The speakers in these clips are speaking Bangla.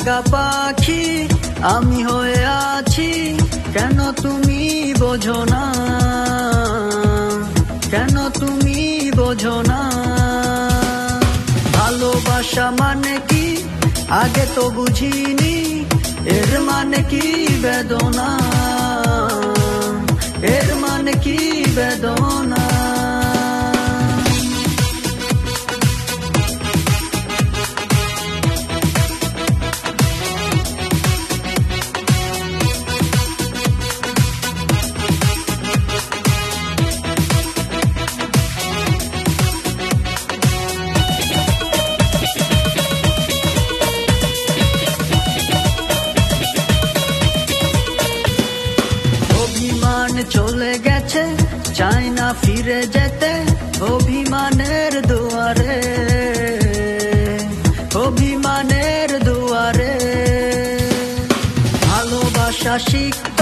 জাগা পাখি আমি হয়ে আছি, কেন তুমি বোঝো না, কেন তুমি বোঝো না। ভালোবাসা মানে কি আগে তো বুঝিনি, এর মানে কি বেদনা, এর মানে কি বেদনা। চলে গেছে চাই না ফিরে যেতে অভিমানের দুয়ারে, অভিমানের দুয়ারে। ভালোবাসা শিখত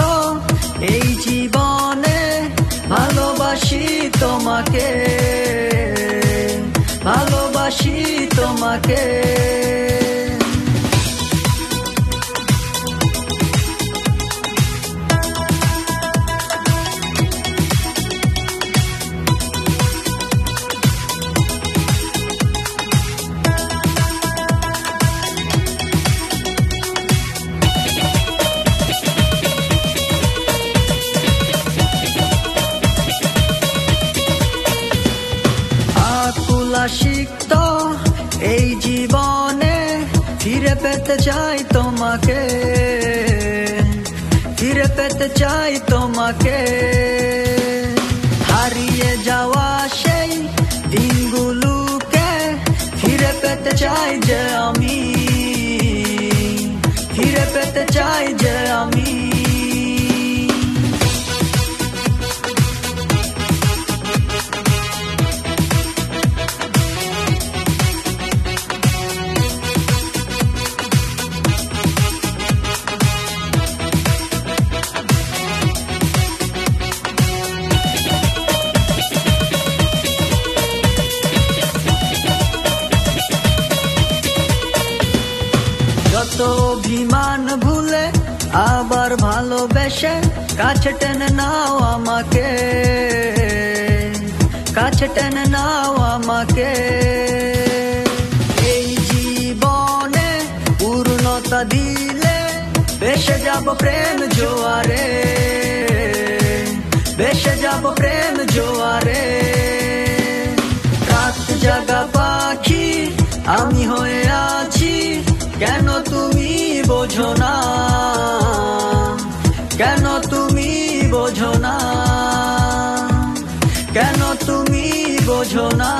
এই জীবনে, ভালোবাসি তোমাকে, ভালোবাসি তোমাকে। শিখত এই জীবনে, ফিরে পেতে চাই তোমাকে, ফিরে পেতে চাই তোমাকে। হারিয়ে যাওয়া সেই দিনগুলোকে ফিরে পেতে চাই যে আমি, ফিরে পেতে চাই যে আমি। যত অভিমান ভুলে আবার ভালোবেসে কাছে টেনে নাও আমাকে, কাছে টেনে নাও আমাকে। এই জীবনে পূর্ণতা দিলে ভেসে যাব প্রেম জোয়ারে, ভেসে যাব প্রেম জোয়ারে। রাত জাগা পাখি আমি হয়ে আছি, কেন তুমি বোঝো না, কেন তুমি বোঝো না, কেন তুমি বোঝো না।